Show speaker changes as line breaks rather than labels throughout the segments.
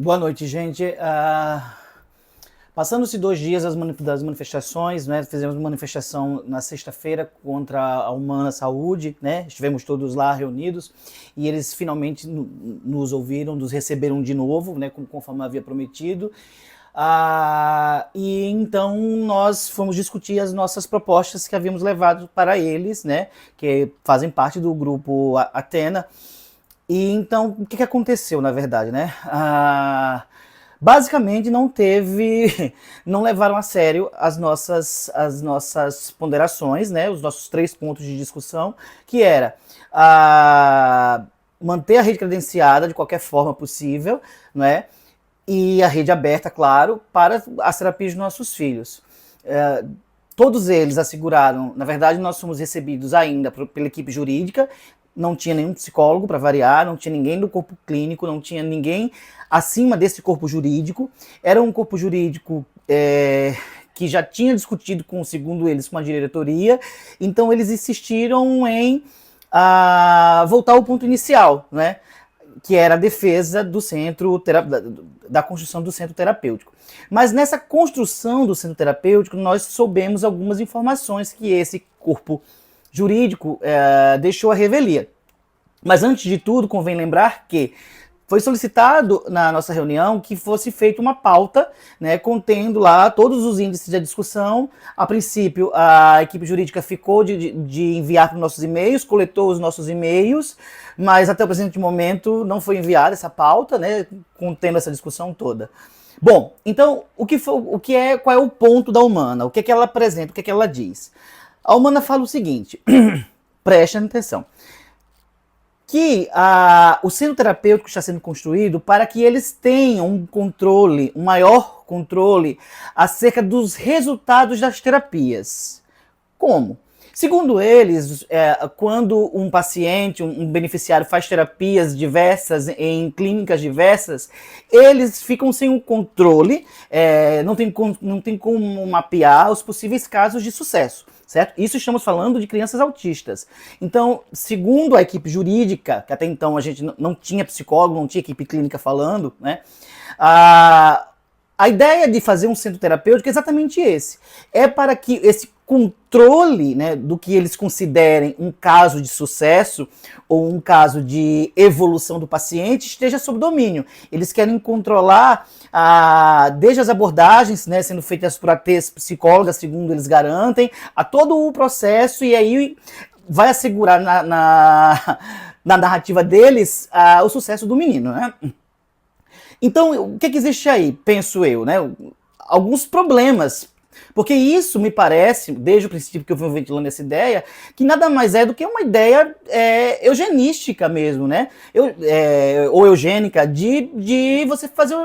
Boa noite, gente. Passando-se 2 dias das manifestações, né? Fizemos uma manifestação na sexta-feira contra a Humana Saúde, né? Estivemos todos lá reunidos e eles finalmente nos ouviram, nos receberam de novo, né? Conforme havia prometido. E então nós fomos discutir as nossas propostas que havíamos levado para eles, né? Que fazem parte do grupo Atena. E então, o que aconteceu, na verdade, né? Basicamente não levaram a sério as nossas ponderações, né? Os nossos 3 pontos de discussão, que era manter a rede credenciada de qualquer forma possível, né? E a rede aberta, claro, para as terapias dos nossos filhos. Todos eles asseguraram, na verdade nós fomos recebidos ainda pela equipe jurídica, não tinha nenhum psicólogo para variar, não tinha ninguém do corpo clínico, não tinha ninguém acima desse corpo jurídico. Era um corpo jurídico que já tinha discutido, segundo eles, com a diretoria, então eles insistiram em voltar ao ponto inicial, né? Que era a defesa do centro, da construção do centro terapêutico. Mas nessa construção do centro terapêutico, nós soubemos algumas informações que esse corpo jurídico deixou à revelia. Mas antes de tudo, convém lembrar que foi solicitado na nossa reunião que fosse feita uma pauta, né, contendo lá todos os índices da discussão. A princípio, a equipe jurídica ficou de enviar para os nossos e-mails, coletou os nossos e-mails, mas até o presente momento não foi enviada essa pauta, né, contendo essa discussão toda. Bom, então, qual é o ponto da Humana? O que é que ela apresenta, o que é que ela diz? A Humana fala o seguinte, prestem atenção, que o centro terapêutico está sendo construído para que eles tenham um maior controle acerca dos resultados das terapias. Como? Segundo eles, quando um paciente, um beneficiário faz terapias diversas em clínicas diversas, eles ficam sem o controle, não tem como mapear os possíveis casos de sucesso. Certo? Isso estamos falando de crianças autistas. Então, segundo a equipe jurídica, que até então a gente não tinha psicólogo, não tinha equipe clínica falando, né? A ideia de fazer um centro terapêutico é exatamente esse. É para que esse controle, né, do que eles considerem um caso de sucesso ou um caso de evolução do paciente esteja sob domínio. Eles querem controlar desde as abordagens, né, sendo feitas por ATs psicólogas, segundo eles garantem, a todo o processo, e aí vai assegurar na narrativa deles o sucesso do menino, né? Então, o que existe aí, penso eu, né? Alguns problemas. Porque isso me parece, desde o princípio que eu venho ventilando essa ideia, que nada mais é do que uma ideia eugenística mesmo, né? Ou eugênica, de você fazer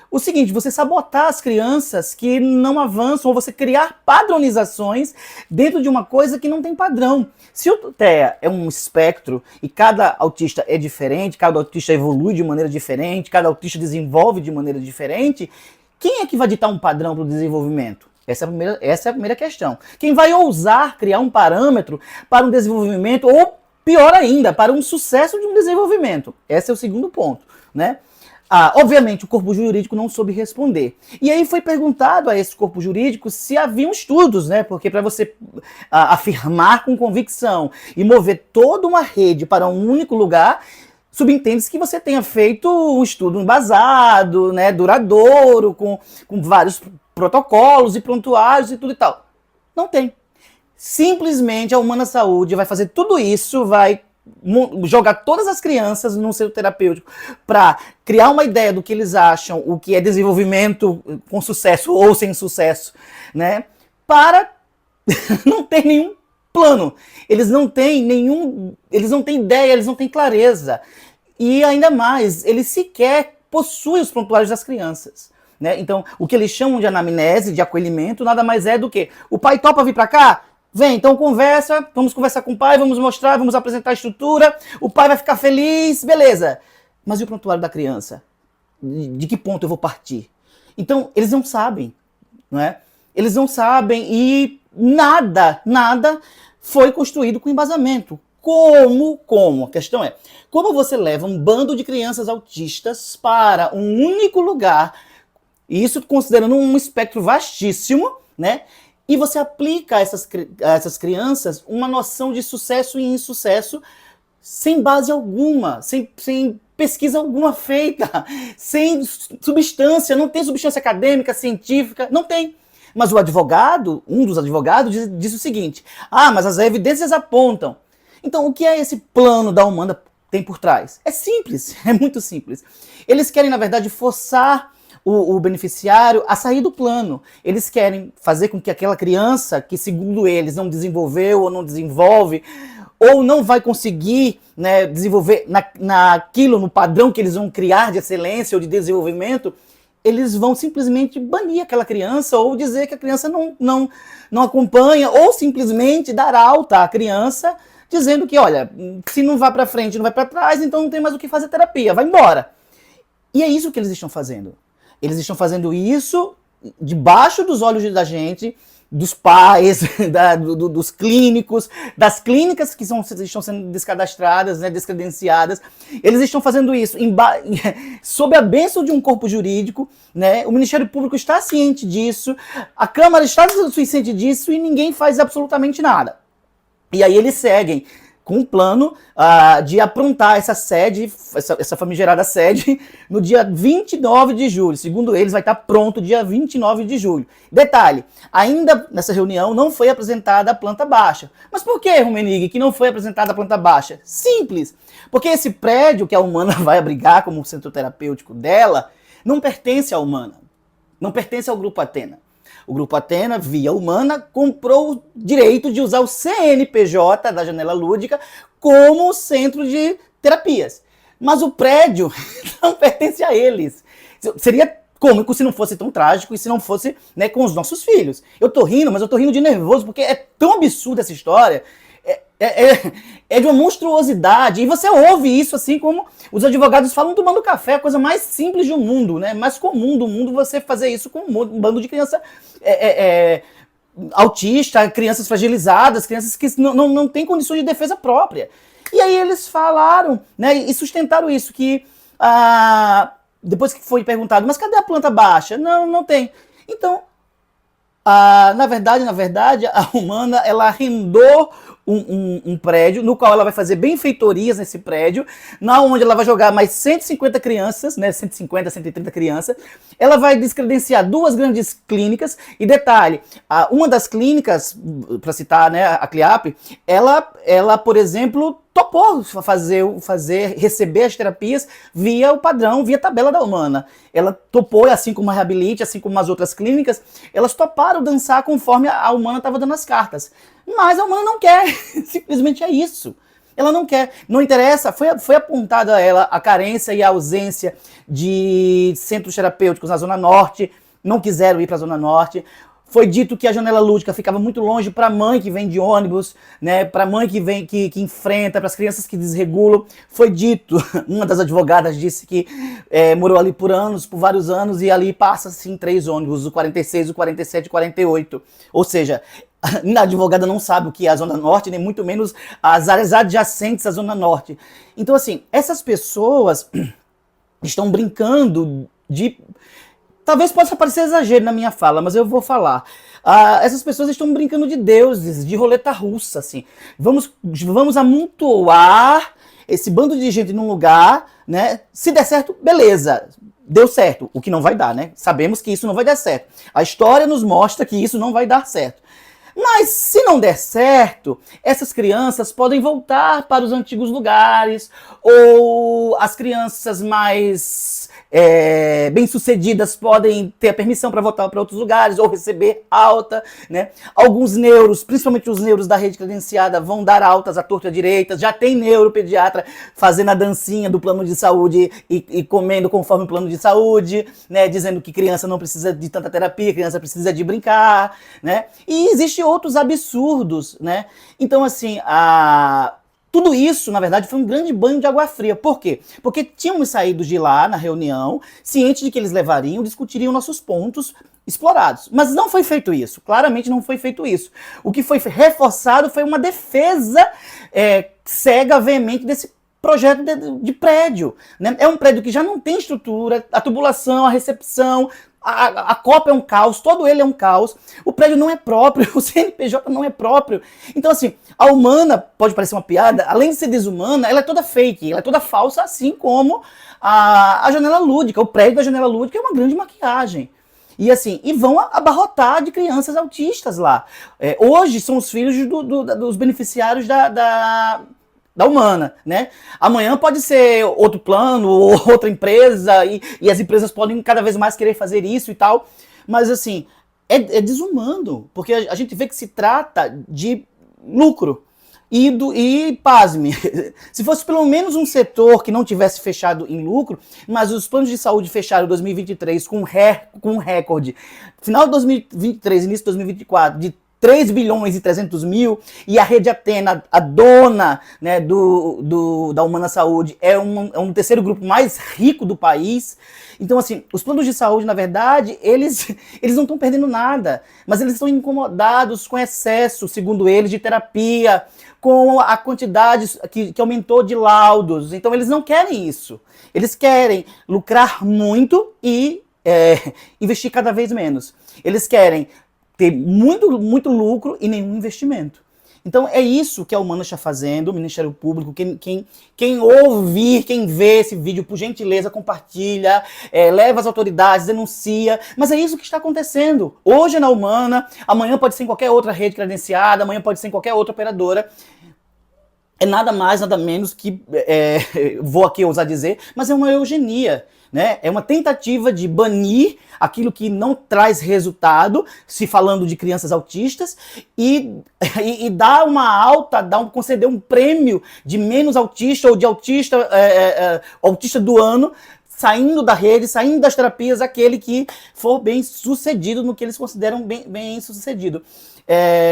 o seguinte, você sabotar as crianças que não avançam, ou você criar padronizações dentro de uma coisa que não tem padrão. Se o TEA é um espectro e cada autista é diferente, cada autista evolui de maneira diferente, cada autista desenvolve de maneira diferente, quem é que vai ditar um padrão para o desenvolvimento? Essa é a primeira questão. Quem vai ousar criar um parâmetro para um desenvolvimento, ou pior ainda, para um sucesso de um desenvolvimento? Esse é o segundo ponto, né? Obviamente, o corpo jurídico não soube responder. E aí foi perguntado a esse corpo jurídico se haviam estudos, né? Porque para você afirmar com convicção e mover toda uma rede para um único lugar, subentende-se que você tenha feito um estudo embasado, né, duradouro, com vários protocolos e prontuários e tudo e tal. Não tem. Simplesmente a Humana Saúde vai fazer tudo isso, vai jogar todas as crianças num centro terapêutico para criar uma ideia do que eles acham, o que é desenvolvimento com sucesso ou sem sucesso, né? Para não ter nenhum plano. Eles não têm ideia, eles não têm clareza. E ainda mais, eles sequer possuem os prontuários das crianças. Né? Então, o que eles chamam de anamnese, de acolhimento, nada mais é do que o pai topa vir para cá? Vem, então vamos conversar com o pai, vamos mostrar, vamos apresentar a estrutura, o pai vai ficar feliz, beleza. Mas e o prontuário da criança? De que ponto eu vou partir? Então, eles não sabem, não é? Eles não sabem e nada foi construído com embasamento. Como? A questão é, como você leva um bando de crianças autistas para um único lugar, e isso considerando um espectro vastíssimo, né? E você aplica a essas crianças uma noção de sucesso e insucesso sem base alguma, sem pesquisa alguma feita, sem substância, não tem substância acadêmica, científica, não tem. Mas o advogado, um dos advogados, diz o seguinte: mas as evidências apontam. Então, o que é esse plano da Humana tem por trás? É simples, é muito simples. Eles querem, na verdade, forçar o beneficiário a sair do plano. Eles querem fazer com que aquela criança, que segundo eles não desenvolveu ou não desenvolve, ou não vai conseguir, né, desenvolver naquilo, no padrão que eles vão criar de excelência ou de desenvolvimento, eles vão simplesmente banir aquela criança ou dizer que a criança não acompanha, ou simplesmente dar alta à criança, dizendo que, olha, se não vai para frente, não vai para trás, então não tem mais o que fazer terapia, vai embora. E é isso que eles estão fazendo. Eles estão fazendo isso debaixo dos olhos da gente, dos pais, dos clínicos, das clínicas que estão sendo descadastradas, né, descredenciadas. Eles estão fazendo isso sob a bênção de um corpo jurídico, né? O Ministério Público está ciente disso, a Câmara está ciente disso e ninguém faz absolutamente nada. E aí eles seguem com um plano de aprontar essa sede, essa famigerada sede, no dia 29 de julho. Segundo eles, vai estar pronto dia 29 de julho. Detalhe, ainda nessa reunião não foi apresentada a planta baixa. Mas por que, Rumenig, que não foi apresentada a planta baixa? Simples, porque esse prédio que a Humana vai abrigar como centro terapêutico dela, não pertence à Humana, não pertence ao Grupo Athena. O Grupo Athena, via Humana, comprou o direito de usar o CNPJ da Janela Lúdica como centro de terapias. Mas o prédio não pertence a eles. Seria cômico se não fosse tão trágico e se não fosse, né, com os nossos filhos. Eu tô rindo, mas eu tô rindo de nervoso porque é tão absurda essa história. É de uma monstruosidade. E você ouve isso assim como os advogados falam tomando café, a coisa mais simples do mundo, né? Mais comum do mundo você fazer isso com um bando de criança autista, crianças fragilizadas, crianças que não têm condições de defesa própria. E aí eles falaram, né, e sustentaram isso, que depois que foi perguntado, mas cadê a planta baixa? Não tem. Então, na verdade, a Humana, ela arrendou um prédio, no qual ela vai fazer benfeitorias nesse prédio, na onde ela vai jogar mais 150 crianças, né, 150, 130 crianças, ela vai descredenciar 2 grandes clínicas, e detalhe, uma das clínicas, para citar, né, a CLIAP, ela, por exemplo, topou receber as terapias via o padrão, via tabela da Humana. Ela topou, assim como a Reabilite, assim como as outras clínicas, elas toparam dançar conforme a Humana estava dando as cartas. Mas a Humana não quer, simplesmente é isso. Ela não quer, não interessa, foi apontada a ela a carência e a ausência de centros terapêuticos na Zona Norte, não quiseram ir para a Zona Norte. Foi dito que a Janela Lúdica ficava muito longe para a mãe que vem de ônibus, né, para a mãe que enfrenta, para as crianças que desregulam. Foi dito, uma das advogadas disse que morou ali por vários anos, e ali passa assim 3 ônibus, o 46, o 47 e o 48. Ou seja, a advogada não sabe o que é a Zona Norte, nem muito menos as áreas adjacentes à Zona Norte. Então, assim, essas pessoas estão brincando de... Talvez possa parecer exagero na minha fala, mas eu vou falar. Essas pessoas estão brincando de deuses, de roleta russa, assim. Vamos amontoar esse bando de gente num lugar, né? Se der certo, beleza. Deu certo. O que não vai dar, né? Sabemos que isso não vai dar certo. A história nos mostra que isso não vai dar certo. Mas se não der certo, essas crianças podem voltar para os antigos lugares, ou as crianças mais bem-sucedidas podem ter a permissão para voltar para outros lugares, ou receber alta, né? Alguns neuros, principalmente os neuros da rede credenciada, vão dar altas à torta e à direita. Já tem neuropediatra fazendo a dancinha do plano de saúde e comendo conforme o plano de saúde, né? Dizendo que criança não precisa de tanta terapia, criança precisa de brincar, né? E existem outros absurdos, né? Então, assim, tudo isso, na verdade, foi um grande banho de água fria. Por quê? Porque tínhamos saído de lá, na reunião, cientes de que eles discutiriam nossos pontos, explorados. Mas não foi feito isso, claramente não foi feito isso. O que foi reforçado foi uma defesa cega, veemente desse projeto de prédio. Né? É um prédio que já não tem estrutura, a tubulação, a recepção, a copa é um caos, todo ele é um caos, o prédio não é próprio, o CNPJ não é próprio. Então, assim, a Humana, pode parecer uma piada, além de ser desumana, ela é toda fake, ela é toda falsa, assim como a janela lúdica, o prédio da janela lúdica é uma grande maquiagem. E assim, e vão abarrotar de crianças autistas lá. Hoje são os filhos dos beneficiários da Humana, né? Amanhã pode ser outro plano, outra empresa, e as empresas podem cada vez mais querer fazer isso e tal. Mas assim, é desumano, porque a gente vê que se trata de lucro. E pasme, se fosse pelo menos um setor que não tivesse fechado em lucro, mas os planos de saúde fecharam em 2023 com um recorde, final de 2023, início de 2024, de 3 bilhões e 300 mil, e a Rede Atena, a dona, né, da Humana Saúde, é um terceiro grupo mais rico do país. Então, assim, os planos de saúde, na verdade, eles não estão perdendo nada, mas eles estão incomodados com excesso, segundo eles, de terapia, com a quantidade que aumentou de laudos. Então, eles não querem isso. Eles querem lucrar muito e investir cada vez menos. Eles querem ter muito, muito lucro e nenhum investimento. Então é isso que a Humana está fazendo, o Ministério Público. Quem ouvir, quem vê esse vídeo, por gentileza, compartilha, leva as autoridades, denuncia. Mas é isso que está acontecendo. Hoje é na Humana, amanhã pode ser em qualquer outra rede credenciada, amanhã pode ser em qualquer outra operadora. É nada mais, nada menos que, vou aqui ousar dizer, mas é uma eugenia. Né? É uma tentativa de banir aquilo que não traz resultado, se falando de crianças autistas, e dar conceder um prêmio de menos autista ou de autista do ano, saindo da rede, saindo das terapias, aquele que for bem sucedido no que eles consideram bem sucedido.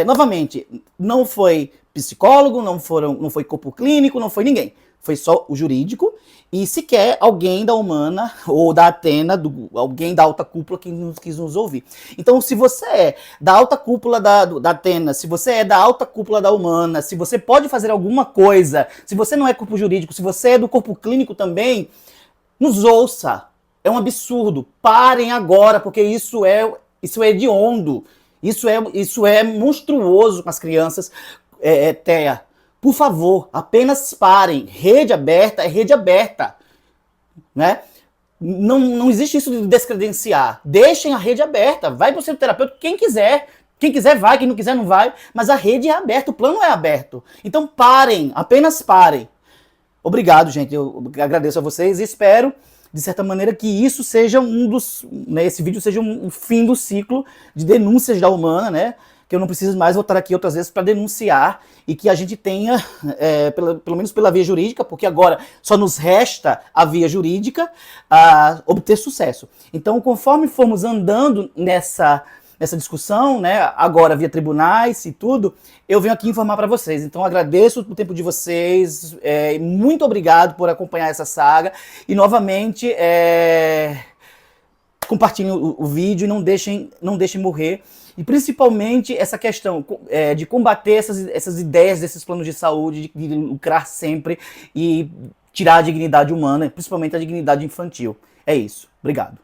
Novamente, não foi psicólogo, não foi corpo clínico, não foi ninguém. Foi só o jurídico e sequer alguém da Humana ou da Atena, alguém da alta cúpula que quis nos ouvir. Então, se você é da alta cúpula da Atena, se você é da alta cúpula da Humana, se você pode fazer alguma coisa, se você não é corpo jurídico, se você é do corpo clínico também, nos ouça. É um absurdo. Parem agora, porque isso é hediondo. Isso é monstruoso com as crianças. Thea, por favor, apenas parem. Rede aberta é rede aberta. Né? Não existe isso de descredenciar. Deixem a rede aberta. Vai para o seu terapeuta quem quiser. Quem quiser vai, quem não quiser não vai. Mas a rede é aberta, o plano é aberto. Então parem, apenas parem. Obrigado, gente. Eu agradeço a vocês e espero, de certa maneira, que isso seja esse vídeo seja um fim do ciclo de denúncias da Humana, né? Que eu não preciso mais voltar aqui outras vezes para denunciar e que a gente tenha, pelo menos pela via jurídica, porque agora só nos resta a via jurídica, obter sucesso. Então, conforme formos andando nessa discussão, né, agora via tribunais e tudo, eu venho aqui informar para vocês. Então, agradeço o tempo de vocês, muito obrigado por acompanhar essa saga e, novamente, compartilhem o vídeo e não deixem morrer. E principalmente essa questão de combater essas ideias desses planos de saúde, de lucrar sempre e tirar a dignidade humana, principalmente a dignidade infantil. É isso. Obrigado.